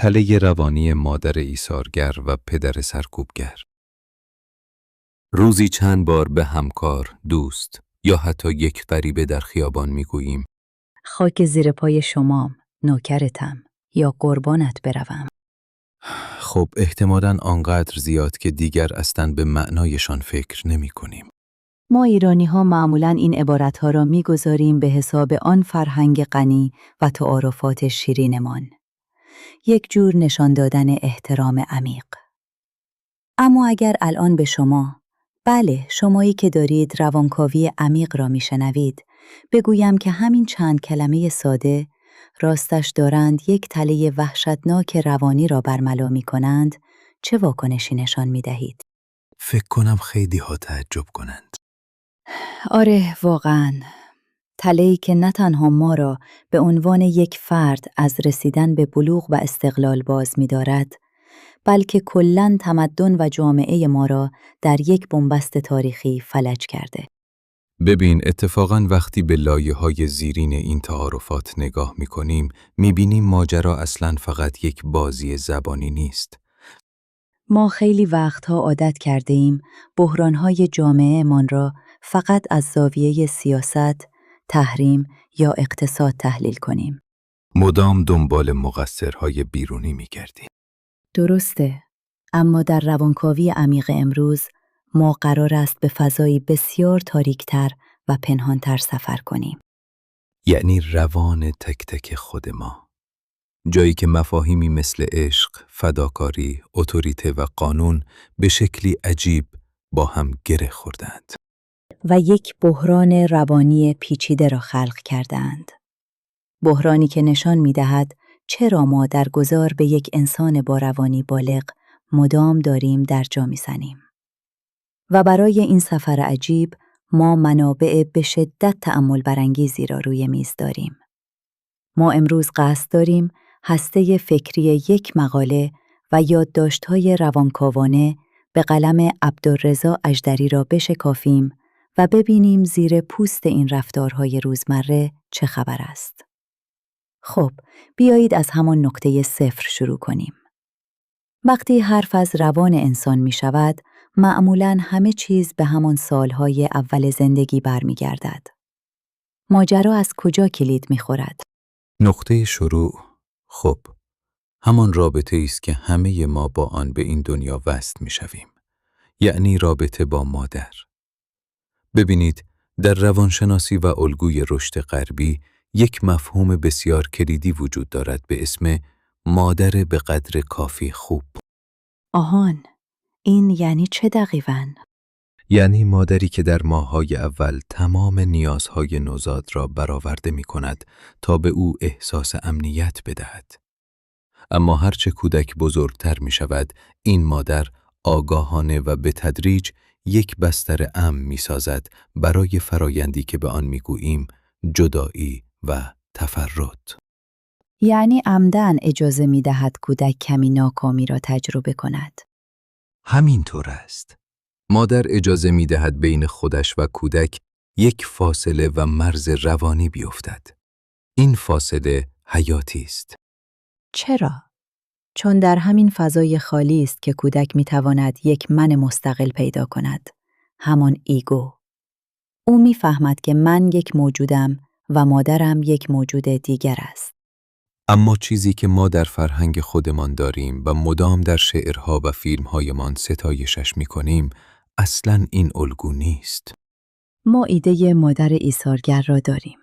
تله روانی مادر ایثارگر و پدر سرکوبگر. روزی چند بار به همکار، دوست یا حتی یک غریبه در خیابان میگوییم خاک زیر پای شمام، نوکرتم یا قربانت بروم. خب احتمالاً آنقدر زیاد که دیگر اصلاً به معنایشان فکر نمی کنیم. ما ایرانی‌ها معمولاً این عبارت‌ها را می‌گذاریم به حساب آن فرهنگ غنی و تعارفات شیرینمان. یک جور نشان دادن احترام عمیق. اما اگر الان به شما، بله شمایی که دارید روانکاوی عمیق را میشنوید، بگویم که همین چند کلمه ساده راستش دارند یک تله وحشتناک روانی را برملا می‌کنند، چه واکنشی نشان می‌دهید؟ فکر کنم خیلی ها تعجب کنند. آره واقعاً. تله‌ای که نه تنها ما را به عنوان یک فرد از رسیدن به بلوغ و استقلال باز می‌دارد، بلکه کلاً تمدن و جامعه ما را در یک بنبست تاریخی فلج کرده. ببین اتفاقاً وقتی به لایه‌های زیرین این تعارفات نگاه می‌کنیم می‌بینیم ماجرا اصلاً فقط یک بازی زبانی نیست. ما خیلی وقتها عادت کرده ایم بحران‌های جامعه‌مان را فقط از زاویه سیاست، تحریم یا اقتصاد تحلیل کنیم. مدام دنبال مقصرهای بیرونی می‌گردیم. درسته، اما در روانکاوی عمیق امروز ما قرار است به فضایی بسیار تاریک‌تر و پنهان‌تر سفر کنیم. یعنی روان تک تک خود ما. جایی که مفاهیمی مثل عشق، فداکاری، اتوریته و قانون به شکلی عجیب با هم گره خوردند. و یک بحران روانی پیچیده را خلق کردند. بحرانی که نشان می‌دهد چرا ما در گذار به یک انسان با روانی بالغ مدام داریم در جا می‌زنیم. و برای این سفر عجیب ما منابع به شدت تأمل برانگیزی را روی میز داریم. ما امروز قصد داریم هسته فکری یک مقاله و یادداشت‌های روانکاوانه به قلم عبدالرضا اژدری را بشکافیم و ببینیم زیر پوست این رفتارهای روزمره چه خبر است. خب، بیایید از همان نقطه صفر شروع کنیم. وقتی حرف از روان انسان می شود، معمولاً همه چیز به همان سالهای اول زندگی برمیگردد. ماجرا از کجا کلید می خورد؟ نقطه شروع، خب، همان رابطه است که همه ما با آن به این دنیا وصل می شویم. یعنی رابطه با مادر. ببینید، در روانشناسی و الگوی رشد غربی یک مفهوم بسیار کلیدی وجود دارد به اسم مادر به قدر کافی خوب. آهان، این یعنی چه دقیقاً؟ یعنی مادری که در ماه‌های اول تمام نیازهای نوزاد را برآورده می‌کند تا به او احساس امنیت بدهد. اما هرچه کودک بزرگتر می‌شود، این مادر آگاهانه و به تدریج یک بستر امن می‌سازد برای فرایندی که به آن می‌گوییم جدایی و تفرد. یعنی عمدن اجازه می‌دهد کودک کمی ناکامی را تجربه کند. همینطور است. مادر اجازه می‌دهد بین خودش و کودک یک فاصله و مرز روانی بیفتد. این فاصله حیاتی است. چرا؟ چون در همین فضای خالی است که کودک می‌تواند یک من مستقل پیدا کند، همان ایگو. او می‌فهمد که من یک موجودم و مادرم یک موجود دیگر است. اما چیزی که ما در فرهنگ خودمان داریم و مدام در شعرها و فیلمهایمان ستایشش می‌کنیم، اصلاً این الگو نیست. ما ایده مادر ایثارگر را داریم.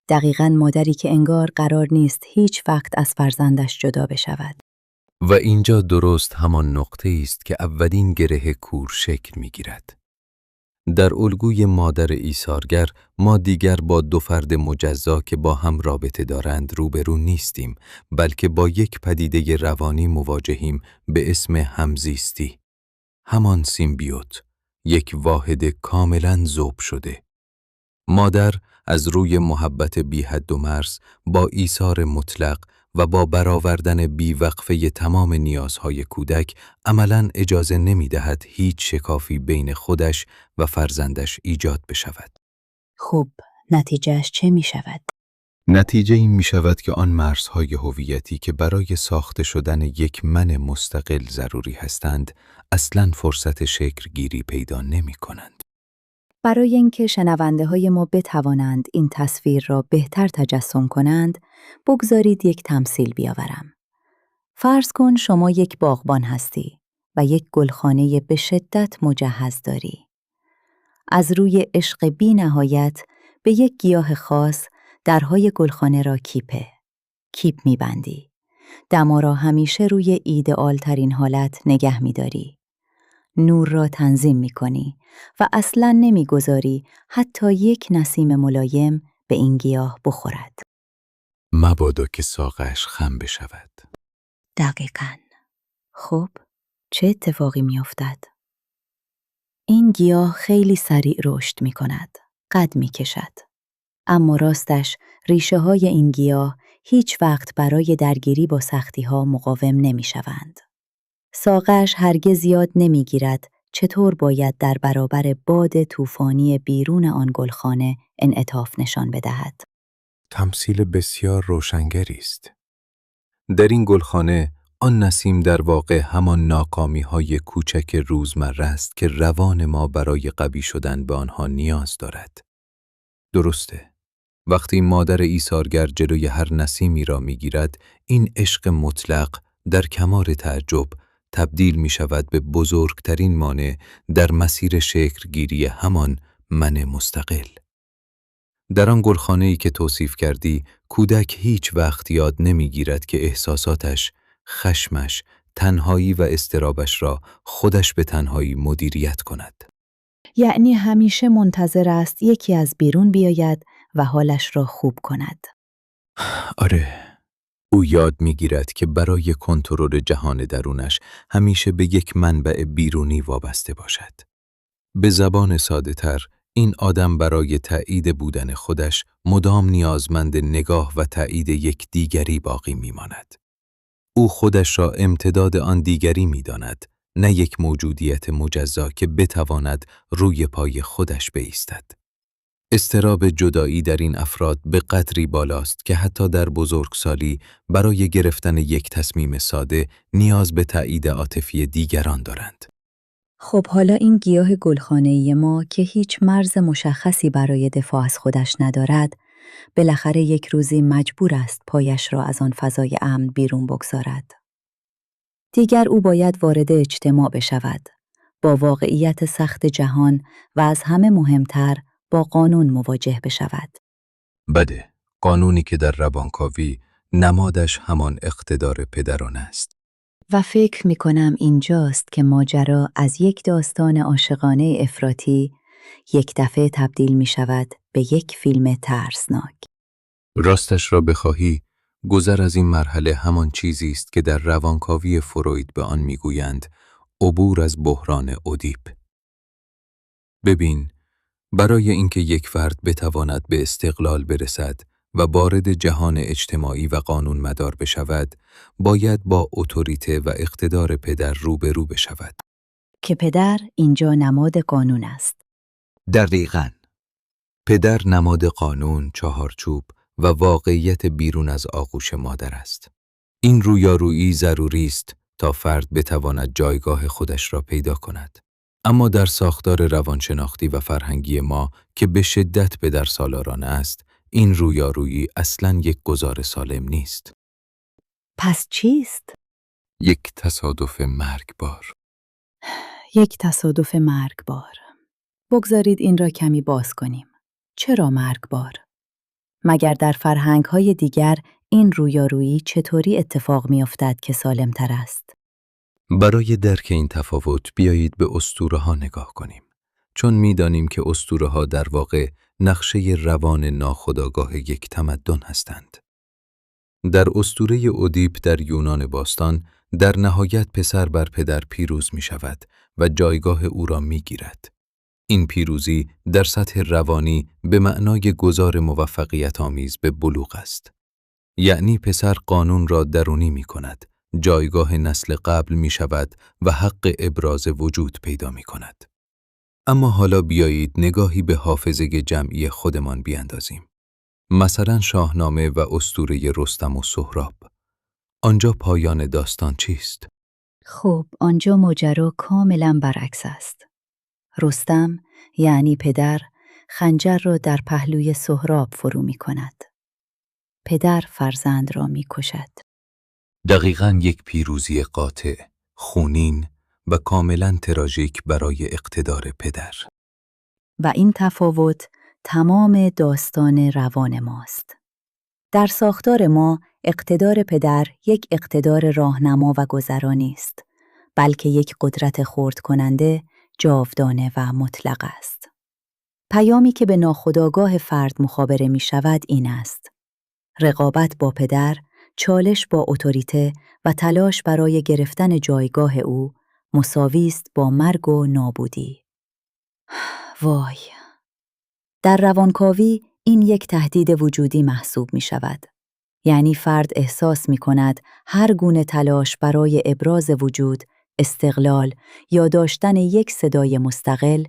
دقیقاً مادری که انگار قرار نیست هیچ وقت از فرزندش جدا بشود. و اینجا درست همان نقطه است که اولین گره کور شکل می‌گیرد. در الگوی مادر ایثارگر ما دیگر با دو فرد مجزا که با هم رابطه دارند روبرو نیستیم، بلکه با یک پدیده روانی مواجهیم به اسم همزیستی. همان سیمبیوت، یک واحد کاملاً ذوب شده. مادر از روی محبت بی حد و مرز با ایثار مطلق و با برآوردن بی‌وقفه تمام نیازهای کودک عملاً اجازه نمی‌دهد هیچ شکافی بین خودش و فرزندش ایجاد بشود. خب، نتیجهش چه می شود؟ نتیجه این می شود که آن مرزهای هویتی که برای ساخته شدن یک من مستقل ضروری هستند، اصلاً فرصت شکل‌گیری پیدا نمی کنند. برای اینکه شنونده ما بتوانند این تصویر را بهتر تجسم کنند، بگذارید یک تمثیل بیاورم. فرض کن شما یک باغبان هستی و یک گلخانه به شدت مجهز داری. از روی عشق بی نهایت به یک گیاه خاص درهای گلخانه را کیپ می‌بندی. دما را همیشه روی ایدئال ترین حالت نگه می‌داری. نور را تنظیم می‌کنی و اصلاً نمی‌گذاری حتی یک نسیم ملایم به این گیاه بخورد. مبادا که ساقش خم بشود. دقیقاً. خب، چه اتفاقی می‌افتد؟ این گیاه خیلی سریع رشد می‌کند، قد می‌کشد. اما راستش ریشه‌های این گیاه هیچ وقت برای درگیری با سختی‌ها مقاوم نمی‌شوند. ساقه‌اش هرگز یاد نمی‌گیرد چطور باید در برابر باد طوفانی بیرون آن گلخانه انعطاف نشان بدهد. تمثیل بسیار روشنگری است. در این گلخانه، آن نسیم در واقع همان ناکامی‌های کوچک روزمره است که روان ما برای قوی شدن به آنها نیاز دارد. درسته. وقتی مادر ایثارگر جلوی هر نسیمی را می‌گیرد، این عشق مطلق در کمال تعجب تبدیل می‌شود به بزرگترین مانع در مسیر شکل‌گیری همان من مستقل. در آن گلخانه‌ای که توصیف کردی، کودک هیچ وقت یاد نمی‌گیرد که احساساتش، خشمش، تنهایی و اضطرابش را خودش به تنهایی مدیریت کند. یعنی همیشه منتظر است یکی از بیرون بیاید و حالش را خوب کند. آره، او یاد می‌گیرد که برای کنترل جهان درونش همیشه به یک منبع بیرونی وابسته باشد. به زبان ساده‌تر، این آدم برای تأیید بودن خودش مدام نیازمند نگاه و تأیید یک دیگری باقی می‌ماند. او خودش را امتداد آن دیگری می‌داند، نه یک موجودیت مجزا که بتواند روی پای خودش بایستد. اضطراب جدایی در این افراد به قدری بالاست که حتی در بزرگسالی برای گرفتن یک تصمیم ساده نیاز به تأیید عاطفی دیگران دارند. خب حالا این گیاه گلخانه‌ای ما که هیچ مرز مشخصی برای دفاع از خودش ندارد، بالاخره یک روزی مجبور است پایش را از آن فضای امن بیرون بگذارد. دیگر او باید وارد اجتماع بشود، با واقعیت سخت جهان و از همه مهمتر با قانون مواجه بشود. بده، قانونی که در روانکاوی نمادش همان اقتدار پدرانه است. و فکر می کنم اینجاست که ماجرا از یک داستان عاشقانه افراطی یک دفعه تبدیل می شود به یک فیلم ترسناک. راستش را بخواهی، گذر از این مرحله همان چیزی است که در روانکاوی فروید به آن میگویند عبور از بحران اودیپ. ببین، برای اینکه یک فرد بتواند به استقلال برسد و وارد جهان اجتماعی و قانون مدار بشود، باید با اتوریته و اقتدار پدر روبرو بشود. که پدر اینجا نماد قانون است. دقیقاً. پدر نماد قانون، چهارچوب و واقعیت بیرون از آغوش مادر است. این رویارویی ضروری است تا فرد بتواند جایگاه خودش را پیدا کند. اما در ساختار روانشناختی و فرهنگی ما که به شدت پدرسالارانه است، این رویارویی اصلاً یک گزار سالم نیست. پس چیست؟ یک تصادف مرگبار. یک تصادف مرگبار. بگذارید این را کمی باز کنیم. چرا مرگبار؟ مگر در فرهنگ‌های دیگر این رویارویی چطوری اتفاق می‌افتد که سالم‌تر است؟ برای درک این تفاوت بیایید به اسطوره‌ها نگاه کنیم. چون می‌دانیم که اسطوره‌ها در واقع نقشه روان ناخودآگاه یک تمدن هستند. در اسطوره اودیپ در یونان باستان، در نهایت پسر بر پدر پیروز می‌شود و جایگاه او را می‌گیرد. این پیروزی در سطح روانی به معنای گذار موفقیت آمیز به بلوغ است. یعنی پسر قانون را درونی می‌کند، جایگاه نسل قبل می‌شود و حق ابراز وجود پیدا می‌کند. اما حالا بیایید نگاهی به حافظه جمعی خودمان بیاندازیم. مثلا شاهنامه و اسطوره رستم و سهراب. آنجا پایان داستان چیست؟ خب، آنجا ماجرا کاملا برعکس است. رستم، یعنی پدر، خنجر را در پهلوی سهراب فرو می کند. پدر فرزند را می کشد. دقیقاً یک پیروزی قاطع، خونین و کاملاً تراژیک برای اقتدار پدر. و این تفاوت تمام داستان روان ماست. در ساختار ما، اقتدار پدر یک اقتدار راهنما و گذرانی است، بلکه یک قدرت خرد کننده، جاودانه و مطلق است. پیامی که به ناخودآگاه فرد مخابره می شود این است: رقابت با پدر، چالش با اتوریته و تلاش برای گرفتن جایگاه او مساوی است با مرگ و نابودی. وای! در روانکاوی این یک تهدید وجودی محسوب می شود. یعنی فرد احساس می کند هر گونه تلاش برای ابراز وجود، استقلال یا داشتن یک صدای مستقل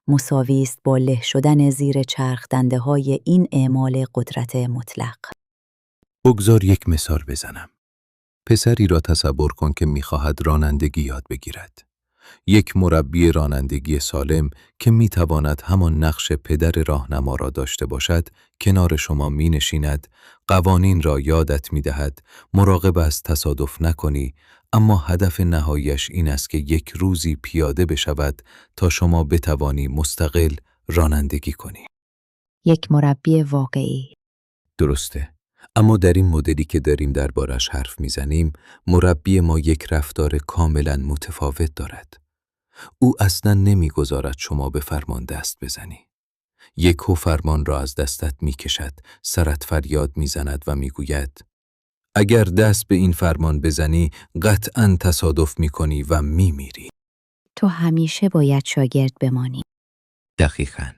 مساوی است با له شدن زیر چرخ دنده‌های این اعمال قدرت مطلق. بگذار یک مثال بزنم. پسری را تصور کن که می‌خواهد رانندگی یاد بگیرد. یک مربی رانندگی سالم که می‌تواند همان نقش پدر راهنما را داشته باشد، کنار شما می‌نشیند، قوانین را یادت می‌دهد، مراقب است تصادف نکنی، اما هدف نهاییش این است که یک روزی پیاده بشود تا شما بتوانی مستقل رانندگی کنی. یک مربی واقعی. درسته. اما در این مدلی که داریم دربارش حرف میزنیم، مربی ما یک رفتار کاملا متفاوت دارد. او اصلا نمیگذارد شما به فرمان دست بزنی. یکو فرمان را از دستت میکشد، سرت فریاد میزند و میگوید اگر دست به این فرمان بزنی قطعاً تصادف میکنی و میمیری. تو همیشه باید شاگرد بمانی. دقیقاً.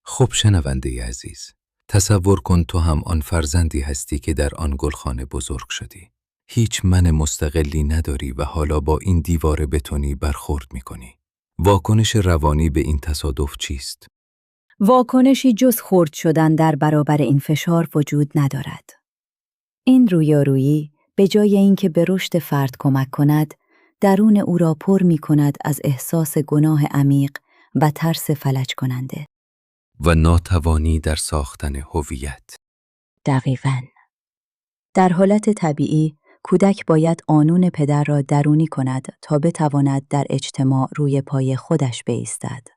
خب شنونده عزیز، تصور کن تو هم آن فرزندی هستی که در آن گلخانه بزرگ شدی. هیچ من مستقلی نداری و حالا با این دیوار بتونی برخورد میکنی. واکنش روانی به این تصادف چیست؟ واکنشی جز خرد شدن در برابر این فشار وجود ندارد. این رویارویی به جای اینکه به رشد فرد کمک کند، درون او را پر می کند از احساس گناه عمیق و ترس فلج کننده. و ناتوانی در ساختن هویت. دقیقاً. در حالت طبیعی، کودک باید قانون پدر را درونی کند تا بتواند در اجتماع روی پای خودش بایستد.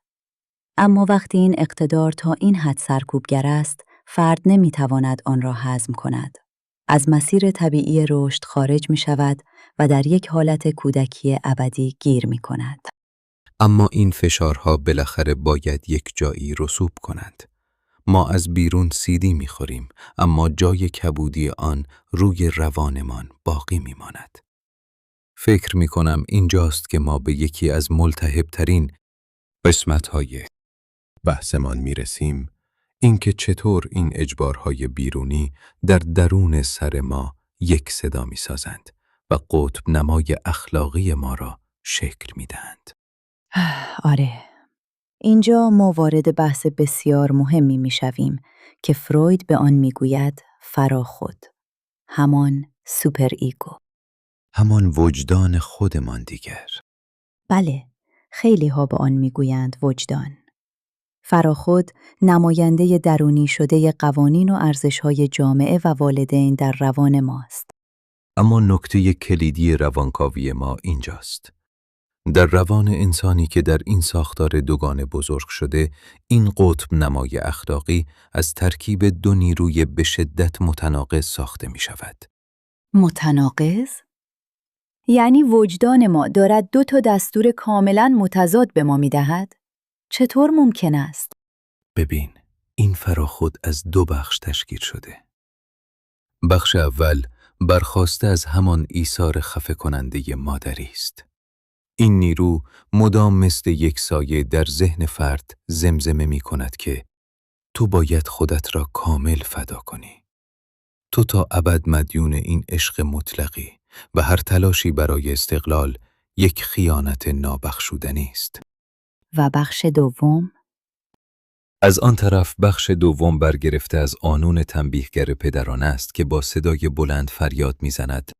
اما وقتی این اقتدار تا این حد سرکوبگر است، فرد نمیتواند آن را هضم کند. از مسیر طبیعی رشد خارج می شود و در یک حالت کودکی ابدی گیر می کند. اما این فشارها بالاخره باید یک جایی رسوب کنند. ما از بیرون سیدی می‌خوریم، اما جای کبودی آن روی روانمان باقی می‌ماند. فکر می‌کنم اینجاست که ما به یکی از ملتهب‌ترین قسمت‌های بحثمان می‌رسیم، اینکه چطور این اجبارهای بیرونی در درون سر ما یک صدا می‌سازند و قطب نمای اخلاقی ما را شکل می‌دهند. آره. اینجا ما وارد بحث بسیار مهمی می شویم که فروید به آن می گوید فراخود. همان سوپر ایگو. همان وجدان خودمان دیگر. بله، خیلی ها به آن می گویند وجدان. فراخود نماینده درونی شده قوانین و ارزش‌های جامعه و والدین در روان ماست. اما نکته کلیدی روانکاوی ما اینجاست. در روان انسانی که در این ساختار دوگانه بزرگ شده، این قطب نمای اخلاقی از ترکیب دو نیروی به شدت متناقض ساخته می شود. متناقض؟ یعنی وجدان ما دارد دو تا دستور کاملاً متضاد به ما می دهد؟ چطور ممکن است؟ ببین، این فراخود از دو بخش تشکیل شده. بخش اول برخاسته از همان ایثار خفه کننده مادری است. این نیرو مدام مثل یک سایه در ذهن فرد زمزمه می کند که تو باید خودت را کامل فدا کنی. تو تا ابد مدیون این عشق مطلقی و هر تلاشی برای استقلال یک خیانت نابخشودنی است. و بخش دوم؟ از آن طرف بخش دوم برگرفته از قانون تنبیهگر پدران است که با صدای بلند فریاد می‌زند: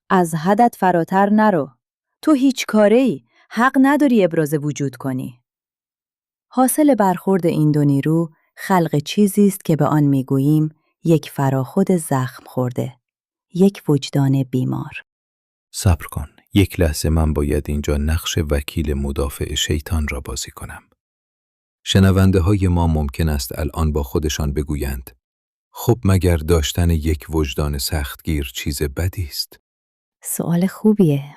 از حدت فراتر نرو. تو هیچ کاره‌ای، حق نداری ابراز وجود کنی. حاصل برخورد این دو نیرو خلق چیزی است که به آن میگوییم یک فراخود زخم خورده، یک وجدان بیمار. صبر کن، یک لحظه من باید اینجا نقش وکیل مدافع شیطان را بازی کنم. شنونده های ما ممکن است الان با خودشان بگویند: خب مگر داشتن یک وجدان سختگیر چیز بدی است؟ سوال خوبیه.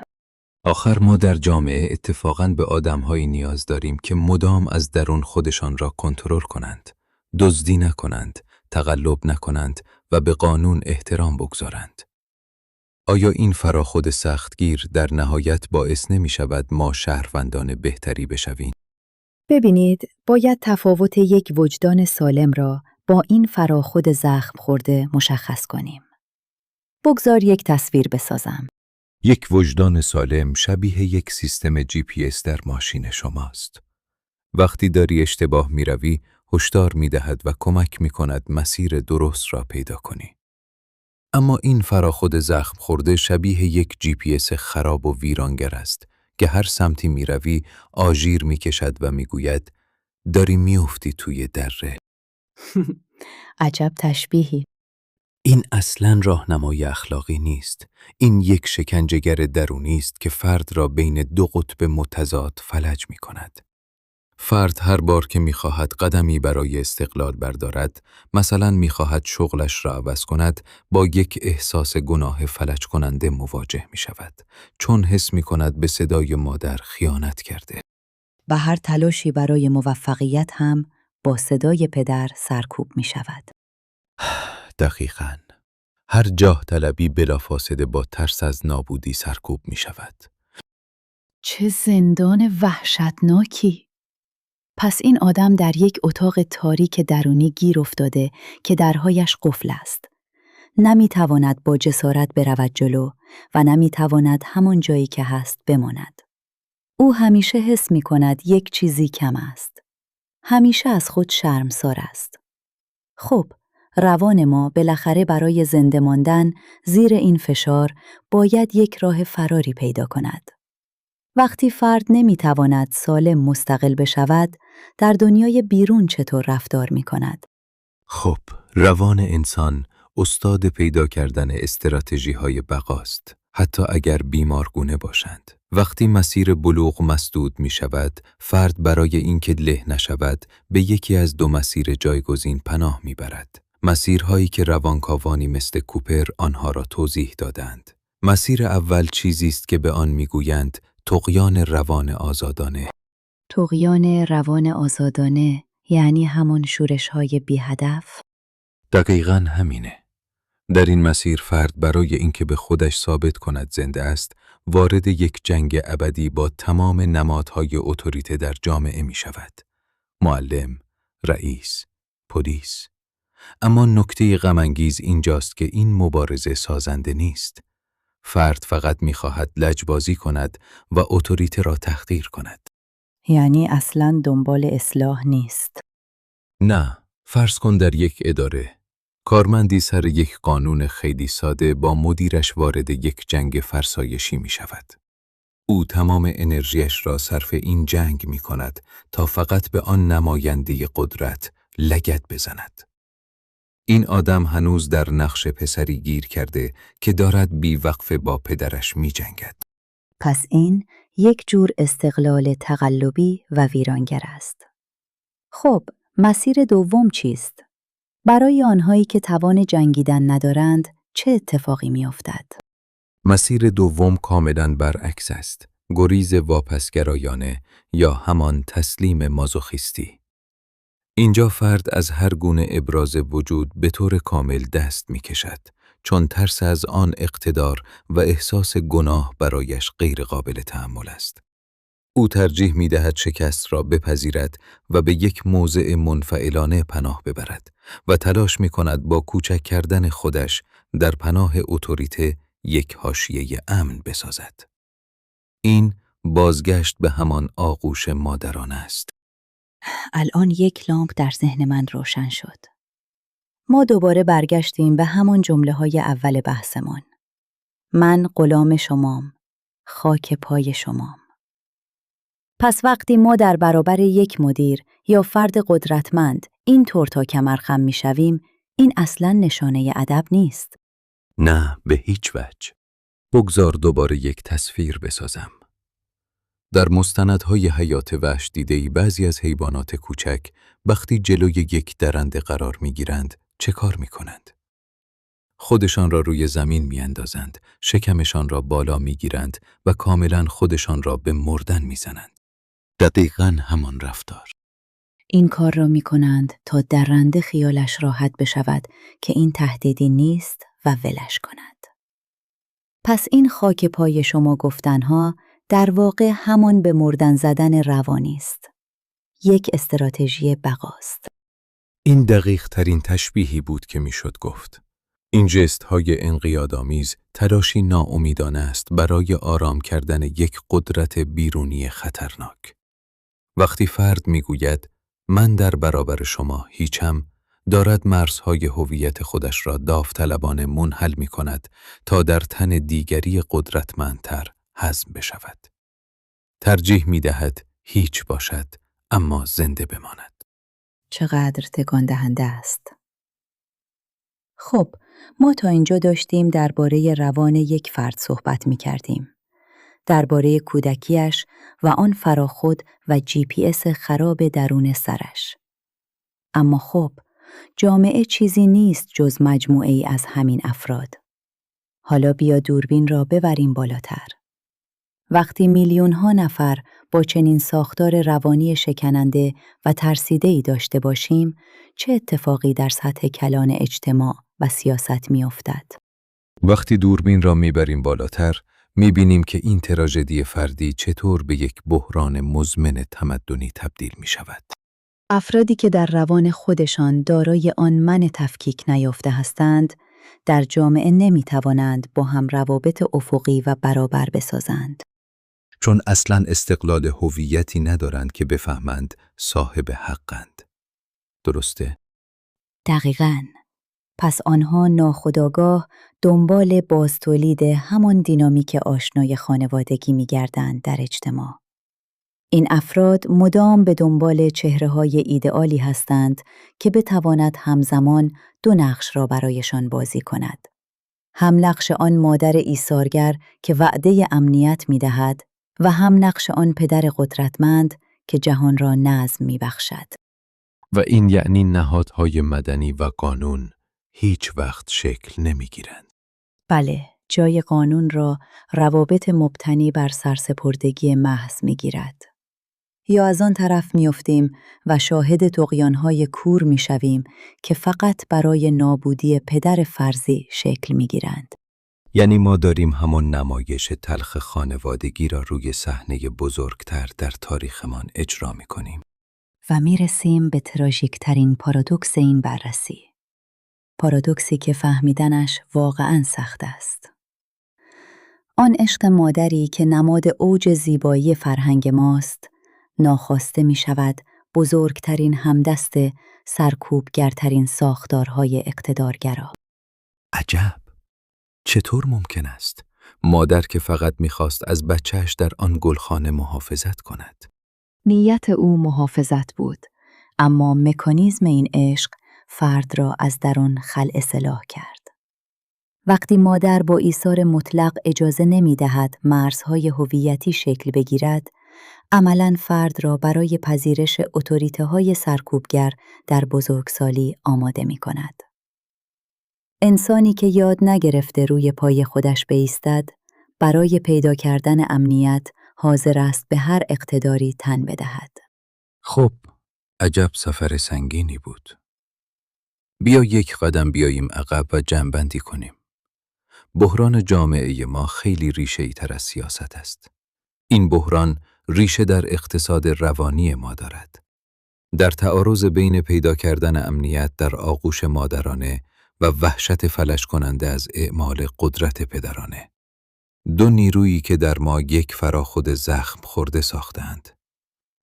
آخر ما در جامعه اتفاقاً به آدم‌هایی نیاز داریم که مدام از درون خودشان را کنترل کنند، دزدی نکنند، تقلب نکنند و به قانون احترام بگذارند. آیا این فراخود سختگیر در نهایت باعث نمی شود ما شهروندان بهتری بشویم؟ ببینید، باید تفاوت یک وجدان سالم را با این فراخود زخم خورده مشخص کنیم. بگذار یک تصویر بسازم. یک وجدان سالم شبیه یک سیستم GPS در ماشین شماست. وقتی داری اشتباه می روی، هشدار می دهد و کمک می کند مسیر درست را پیدا کنی. اما این فراخود زخم خورده شبیه یک GPS خراب و ویرانگر است که هر سمتی می روی آژیر می کشد و می گوید: داری می افتی توی دره. عجب تشبیهی. این اصلاً راهنمای اخلاقی نیست. این یک شکنجهگر درونی است که فرد را بین دو قطب متضاد فلج می کند. فرد هر بار که می‌خواهد قدمی برای استقلال بردارد، مثلاً می‌خواهد شغلش را عوض کند، با یک احساس گناه فلج کننده مواجه می‌شود، چون حس می‌کند به صدای مادر خیانت کرده. و هر تلاشی برای موفقیت هم با صدای پدر سرکوب می شود. دقیقاً. هر جاه طلبی بلافاصله با ترس از نابودی سرکوب می‌شود. چه زندان وحشتناکی! پس این آدم در یک اتاق تاریک درونی گیر افتاده که درهایش قفل است. نمی تواند با جسارت برود جلو و نمی تواند همان جایی که هست بماند. او همیشه حس می کند یک چیزی کم است. همیشه از خود شرمسار است. خب، روان ما بالاخره برای زنده ماندن زیر این فشار باید یک راه فراری پیدا کند. وقتی فرد نمیتواند سالم مستقل بشود، در دنیای بیرون چطور رفتار می کند؟ خب، روان انسان استاد پیدا کردن استراتژی‌های بقاست، حتی اگر بیمارگونه باشند. وقتی مسیر بلوغ مسدود می شود، فرد برای اینکه له نشود، به یکی از دو مسیر جایگزین پناه می برد. مسیرهایی که روانکاوانی مثل کوپر آنها را توضیح دادند. مسیر اول چیزی است که به آن می گویند طغیان روان آزادانه. طغیان روان آزادانه یعنی همان شورش‌های بی هدف؟ دقیقاً همینه. در این مسیر فرد برای اینکه به خودش ثابت کند زنده است، وارد یک جنگ ابدی با تمام نمادهای اتوریته در جامعه می شود. معلم، رئیس، پلیس. اما نکته غم‌انگیز اینجاست که این مبارزه سازنده نیست. فرد فقط می خواهد لجبازی کند و اتوریته را تحقیر کند. یعنی اصلاً دنبال اصلاح نیست. نه، فرض کن در یک اداره کارمندی سر یک قانون خیلی ساده با مدیرش وارد یک جنگ فرسایشی می شود. او تمام انرژیش را صرف این جنگ می کند تا فقط به آن نماینده قدرت لگد بزند. این آدم هنوز در نقش پسری گیر کرده که دارد بی‌وقفه با پدرش می جنگد. پس این یک جور استقلال تقلبی و ویرانگر است. خب، مسیر دوم چیست؟ برای آنهایی که توان جنگیدن ندارند، چه اتفاقی می‌افتد؟ مسیر دوم کاملاً برعکس است. گریز واپسگرایانه یا همان تسلیم مازوخیستی. اینجا فرد از هر گونه ابراز وجود به طور کامل دست می کشد، چون ترس از آن اقتدار و احساس گناه برایش غیر قابل تحمل است. او ترجیح می دهد شکست را بپذیرد و به یک موضع منفعلانه پناه ببرد و تلاش می کند با کوچک کردن خودش در پناه اتوریته یک حاشیه امن بسازد. این بازگشت به همان آغوش مادرانه است. الان یک لامپ در ذهن من روشن شد. ما دوباره برگشتیم به همان جمله‌های اول بحثمان. من غلام شمام، خاک پای شمام. پس وقتی ما در برابر یک مدیر یا فرد قدرتمند این طور تا کمر خم می‌شویم، این اصلاً نشانه ادب نیست. نه، به هیچ وجه. بگذار دوباره یک تصویر بسازم. در مستندهای حیات وحش دیده‌ای بعضی از حیوانات کوچک وقتی جلوی یک درنده قرار می‌گیرند چه کار می‌کنند؟ خودشان را روی زمین می‌اندازند، شکمشان را بالا می‌گیرند و کاملاً خودشان را به مردن می‌زنند. دقیقاً همان رفتار. این کار را می‌کنند تا درنده خیالش راحت بشود که این تهدیدی نیست و ولش کند. پس این خاک پای شما گفتنها در واقع همان به مردن زدن روانی است. یک استراتژی بقاست. این دقیق ترین تشبیهی بود که میشد گفت. این جست های انقیادآمیز تلاشی ناامیدانه است برای آرام کردن یک قدرت بیرونی خطرناک. وقتی فرد میگوید من در برابر شما هیچم، دارد مرزهای هویت خودش را داوطلبانه منحل می کند تا در تن دیگری قدرتمندتر هضم بشود. ترجیح می دهد هیچ باشد اما زنده بماند. چقدر تکان دهنده است. خب، ما تا اینجا داشتیم درباره روان یک فرد صحبت می کردیم. درباره کودکیش و آن فراخود و GPS خراب درون سرش. اما خب، جامعه چیزی نیست جز مجموعه ای از همین افراد. حالا بیا دوربین را ببریم بالاتر. وقتی میلیون‌ها نفر با چنین ساختار روانی شکننده و ترسیده‌ای داشته باشیم، چه اتفاقی در سطح کلان اجتماع و سیاست می‌افتد؟ وقتی دوربین را میبریم بالاتر، میبینیم که این تراژدی فردی چطور به یک بحران مزمن تمدنی تبدیل میشود. افرادی که در روان خودشان دارای آن من تفکیک نیافته هستند، در جامعه نمی‌توانند با هم روابط افقی و برابر بسازند. چون اصلاً استقلال هویتی ندارند که بفهمند صاحب حقند. درسته؟ دقیقاً. پس آنها ناخودآگاه دنبال بازتولید همان دینامیک آشنای خانوادگی می‌گردند در اجتماع. این افراد مدام به دنبال چهره‌های ایدئالی هستند که بتواند همزمان دو نقش را برایشان بازی کند. هم نقش آن مادر ایثارگر که وعده امنیت می‌دهد و هم نقش آن پدر قدرتمند که جهان را نظم می‌بخشد. و این یعنی نهادهای مدنی و قانون هیچ وقت شکل نمی‌گیرند. بله، جای قانون را روابط مبتنی بر سرسپردگی محض می‌گیرد. یا از آن طرف می‌افتیم و شاهد طغیان‌های کور می‌شویم که فقط برای نابودی پدر فرضی شکل می‌گیرند. یعنی ما داریم همان نمایش تلخ خانوادگی را روی صحنه بزرگتر در تاریخمان اجرا می‌کنیم. و می‌رسیم به تراژیک‌ترین پارادوکس این بررسی. پارادوکسی که فهمیدنش واقعاً سخت است. آن عشق مادری که نماد اوج زیبایی فرهنگ ماست، ناخواسته می شود بزرگترین همدست سرکوبگرترین ساختارهای اقتدارگرا. عجب! چطور ممکن است؟ مادر که فقط می‌خواست از بچهش در آن گلخانه محافظت کند. نیت او محافظت بود، اما مکانیزم این عشق فرد را از درون خلع اصلاح کرد. وقتی مادر با ایثار مطلق اجازه نمی دهد مرزهای هویتی شکل بگیرد، عملاً فرد را برای پذیرش اتوریته‌های سرکوبگر در بزرگسالی آماده می کند. انسانی که یاد نگرفته روی پای خودش بایستد، برای پیدا کردن امنیت حاضر است به هر اقتداری تن بدهد. خب، عجب سفر سنگینی بود. بیا یک قدم بیاییم عقب و جمع‌بندی کنیم. بحران جامعه ما خیلی ریشه‌ای تر از سیاست است. این بحران ریشه در اقتصاد روانی ما دارد. در تعارض بین پیدا کردن امنیت در آغوش مادرانه و وحشت فلج کننده از اعمال قدرت پدرانه. دو نیرویی که در ما یک فراخود زخم خورده ساختند.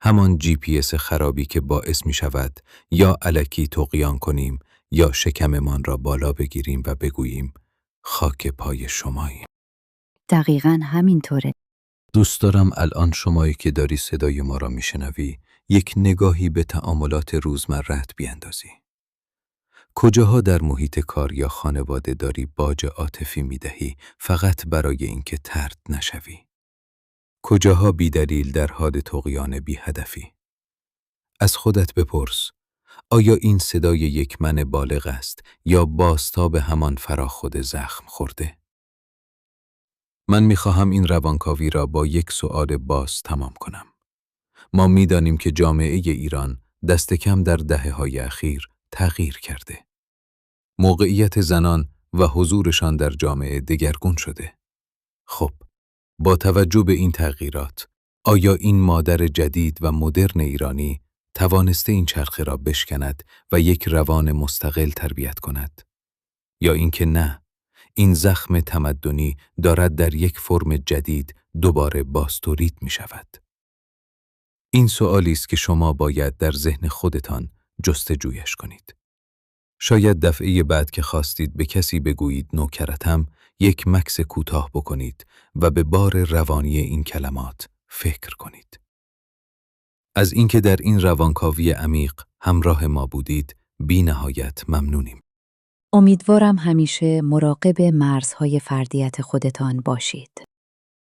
همان GPS خرابی که باعث می شود یا الکی طغیان کنیم یا شکممان را بالا بگیریم و بگوییم خاک پای شماییم. دقیقاً همینطوره. دوست دارم الان شمایی که داری صدای ما را میشنوی یک نگاهی به تعاملات روزمره‌ات بیندازی. کجاها در محیط کار یا خانواده داری باج عاطفی میدهی فقط برای اینکه طرد نشوی؟ کجاها بی‌دلیل در حال طغیان بی‌هدفی؟ از خودت بپرس، آیا این صدای یک من بالغ است یا بازتاب همان فراخود زخم خورده؟ من می‌خواهم این روانکاوی را با یک سؤال باز تمام کنم. ما می‌دانیم که جامعه ایران دست کم در دهه‌های اخیر تغییر کرده. موقعیت زنان و حضورشان در جامعه دگرگون شده. خب، با توجه به این تغییرات، آیا این مادر جدید و مدرن ایرانی توانسته این چرخه را بشکند و یک روان مستقل تربیت کند؟ یا اینکه نه، این زخم تمدنی دارد در یک فرم جدید دوباره باستولید می شود؟ این سؤالی است که شما باید در ذهن خودتان جستجویش کنید. شاید دفعه بعد که خواستید به کسی بگویید نوکرتم، یک مکث کوتاه بکنید و به بار روانی این کلمات فکر کنید. از اینکه در این روانکاوی عمیق همراه ما بودید، بی نهایت ممنونیم. امیدوارم همیشه مراقب مرزهای فردیت خودتان باشید.